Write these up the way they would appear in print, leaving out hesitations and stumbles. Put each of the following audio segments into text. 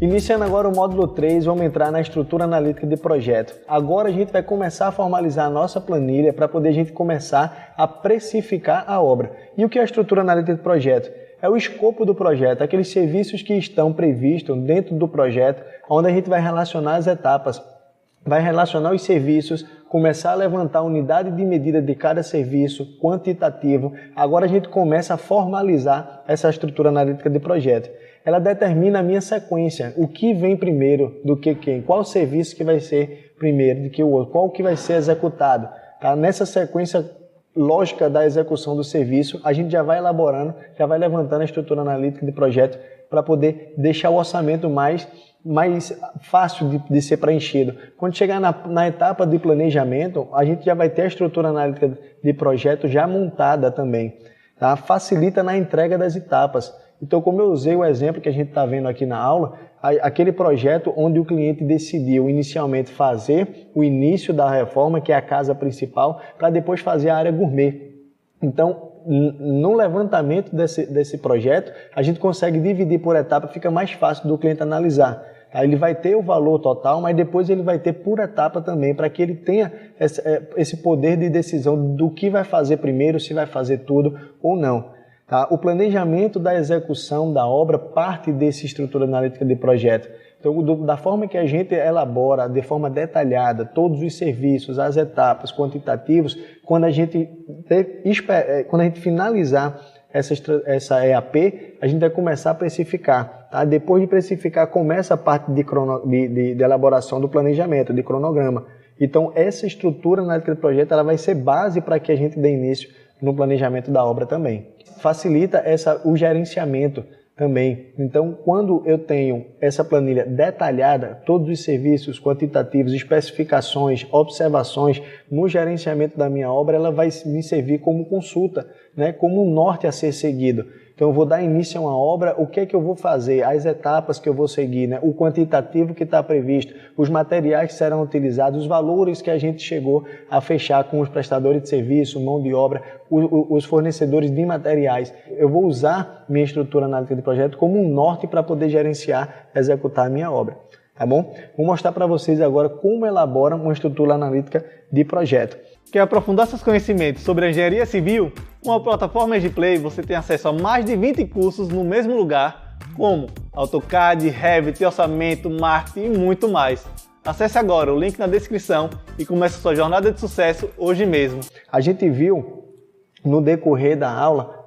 Iniciando agora o módulo 3, vamos entrar na estrutura analítica de projeto. Agora a gente vai começar a formalizar a nossa planilha para poder a gente começar a precificar a obra. E o que é a estrutura analítica de projeto? É o escopo do projeto, aqueles serviços que estão previstos dentro do projeto, onde a gente vai relacionar as etapas, vai relacionar os serviços, começar a levantar a unidade de medida de cada serviço, quantitativo. Agora a gente começa a formalizar essa estrutura analítica de projeto. Ela determina a minha sequência, o que vem primeiro do que quem, qual serviço que vai ser primeiro do que o outro, qual que vai ser executado. Tá? Nessa sequência lógica da execução do serviço, a gente já vai elaborando, já vai levantando a estrutura analítica de projeto para poder deixar o orçamento mais fácil de ser preenchido. Quando chegar na etapa de planejamento, a gente já vai ter a estrutura analítica de projeto já montada também. Tá? Facilita na entrega das etapas. Então, como eu usei o exemplo que a gente está vendo aqui na aula, aquele projeto onde o cliente decidiu inicialmente fazer o início da reforma, que é a casa principal, para depois fazer a área gourmet. Então, no levantamento desse projeto, a gente consegue dividir por etapa, fica mais fácil do cliente analisar. Aí ele vai ter o valor total, mas depois ele vai ter por etapa também, para que ele tenha esse poder de decisão do que vai fazer primeiro, se vai fazer tudo ou não. Tá? O planejamento da execução da obra parte dessa estrutura analítica de projeto. Então, da forma que a gente elabora de forma detalhada todos os serviços, as etapas, quantitativos, quando a gente finalizar essa EAP, a gente vai começar a precificar. Tá? Depois de precificar, começa a parte de elaboração do planejamento, de cronograma. Então, essa estrutura analítica de projeto ela vai ser base para que a gente dê início no planejamento da obra também. Facilita o gerenciamento também. Então, quando eu tenho essa planilha detalhada, todos os serviços quantitativos, especificações, observações no gerenciamento da minha obra, ela vai me servir como consulta, né? Como um norte a ser seguido. Então, eu vou dar início a uma obra, o que é que eu vou fazer, as etapas que eu vou seguir, né? O quantitativo que está previsto, os materiais que serão utilizados, os valores que a gente chegou a fechar com os prestadores de serviço, mão de obra, os fornecedores de materiais. Eu vou usar minha estrutura analítica de projeto como um norte para poder gerenciar, executar a minha obra. Tá bom? Vou mostrar para vocês agora como elabora uma estrutura analítica de projeto. Quer aprofundar seus conhecimentos sobre a engenharia civil? Com a plataforma EgiPlay você tem acesso a mais de 20 cursos no mesmo lugar, como AutoCAD, Revit, orçamento, marketing e muito mais. Acesse agora o link na descrição e comece sua jornada de sucesso hoje mesmo. A gente viu no decorrer da aula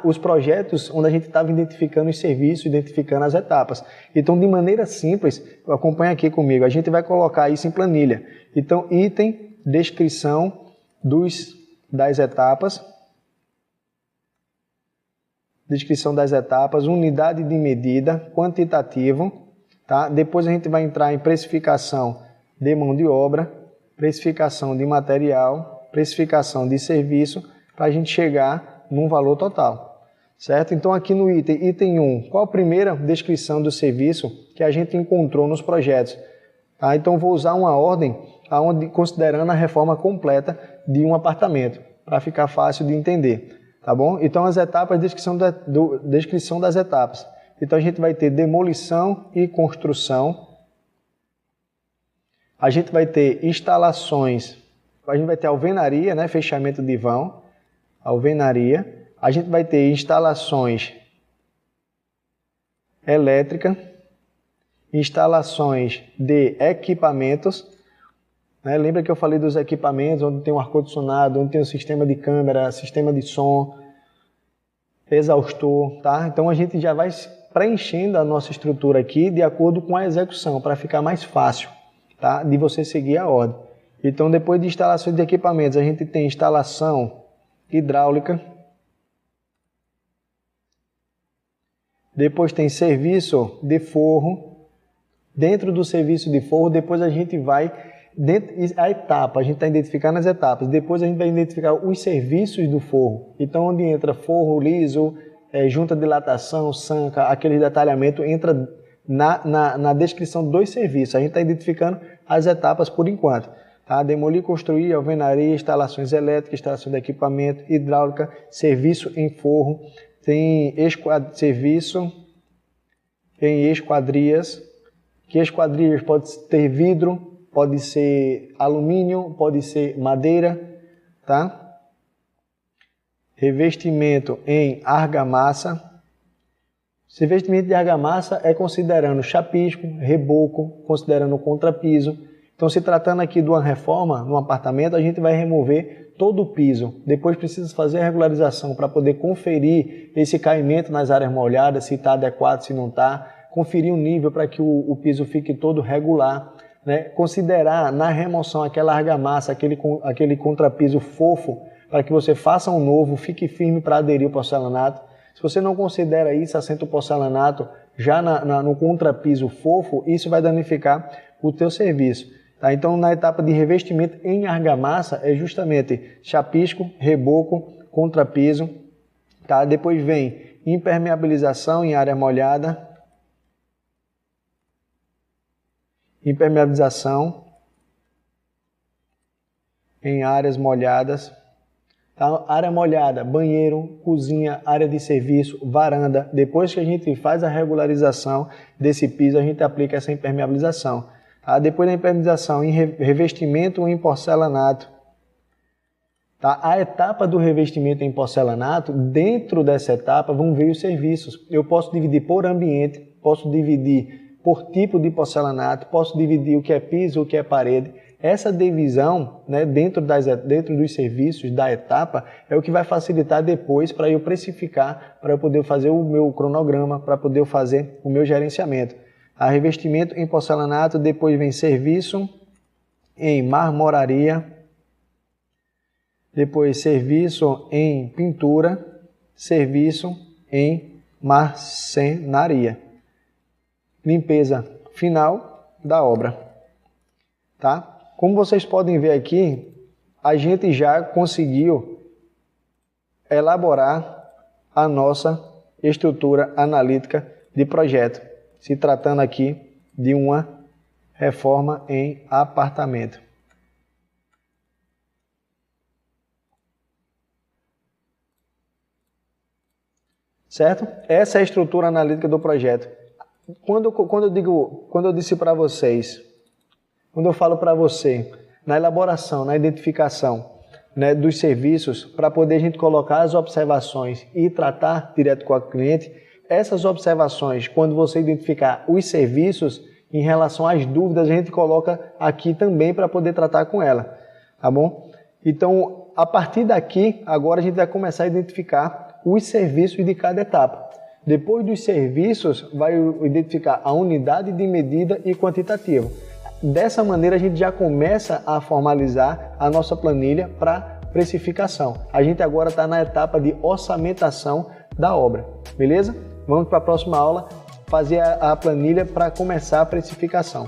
os projetos onde a gente estava identificando os serviços, identificando as etapas. Então, de maneira simples, acompanha aqui comigo, a gente vai colocar isso em planilha. Então, item, descrição das etapas, unidade de medida, quantitativo, tá? Depois a gente vai entrar em precificação de mão de obra, precificação de material, precificação de serviço, para a gente chegar num valor total, certo? Então aqui no item 1, qual a primeira descrição do serviço que a gente encontrou nos projetos? Tá? Então vou usar uma ordem considerando a reforma completa de um apartamento, para ficar fácil de entender, tá bom? Então as etapas, descrição das etapas. Então a gente vai ter demolição e construção, a gente vai ter instalações, a gente vai ter alvenaria, né, fechamento de vão, alvenaria, a gente vai ter instalações elétrica, instalações de equipamentos, né? Lembra que eu falei dos equipamentos, onde tem um ar-condicionado, onde tem um sistema de câmera, sistema de som, exaustor, tá? Então a gente já vai preenchendo a nossa estrutura aqui de acordo com a execução, para ficar mais fácil, tá? De você seguir a ordem. Então depois de instalações de equipamentos, a gente tem instalação hidráulica, depois tem serviço de forro, dentro do serviço de forro, depois a gente vai, a etapa, a gente está identificando as etapas, depois a gente vai identificar os serviços do forro, então onde entra forro liso, junta de dilatação, sanca, aquele detalhamento, entra na descrição dos serviços, a gente está identificando as etapas por enquanto. Tá? Demolir, construir, alvenaria, instalações elétricas, instalação de equipamento, hidráulica, serviço em forro, tem serviço em esquadrias, que as quadrilhas podem ter vidro, pode ser alumínio, pode ser madeira, tá? Revestimento em argamassa. Esse revestimento de argamassa é considerando chapisco, reboco, considerando contrapiso. Então, se tratando aqui de uma reforma no apartamento, a gente vai remover todo o piso. Depois precisa fazer a regularização para poder conferir esse caimento nas áreas molhadas, se está adequado, se não está. Conferir o nível para que o piso fique todo regular. Né? Considerar na remoção aquela argamassa, aquele contrapiso fofo, para que você faça um novo, fique firme para aderir ao porcelanato. Se você não considera isso, assenta o porcelanato já no contrapiso fofo, isso vai danificar o teu serviço. Tá? Então, na etapa de revestimento em argamassa, é justamente chapisco, reboco, contrapiso. Tá? Depois vem impermeabilização em área molhada. Impermeabilização em áreas molhadas. Tá? Área molhada, banheiro, cozinha, área de serviço, varanda. Depois que a gente faz a regularização desse piso, a gente aplica essa impermeabilização. Tá? Depois da impermeabilização, em revestimento em porcelanato. Tá? A etapa do revestimento em porcelanato, dentro dessa etapa vão vir os serviços. Eu posso dividir por ambiente, posso dividir por tipo de porcelanato, posso dividir o que é piso, o que é parede. Essa divisão, né, dentro dos serviços da etapa é o que vai facilitar depois para eu precificar, para eu poder fazer o meu cronograma, para poder fazer o meu gerenciamento. A revestimento em porcelanato, depois vem serviço em marmoraria, depois serviço em pintura, serviço em marcenaria. Limpeza final da obra. Tá? Como vocês podem ver aqui, a gente já conseguiu elaborar a nossa estrutura analítica de projeto, se tratando aqui de uma reforma em apartamento. Certo? Essa é a estrutura analítica do projeto. Quando eu disse para vocês, quando eu falo para você, na elaboração, na identificação, né, dos serviços, para poder a gente colocar as observações e tratar direto com o cliente, essas observações, quando você identificar os serviços, em relação às dúvidas, a gente coloca aqui também para poder tratar com ela, tá bom? Então, a partir daqui, agora a gente vai começar a identificar os serviços de cada etapa. Depois dos serviços, vai identificar a unidade de medida e quantitativo. Dessa maneira, a gente já começa a formalizar a nossa planilha para precificação. A gente agora está na etapa de orçamentação da obra, beleza? Vamos para a próxima aula fazer a planilha para começar a precificação.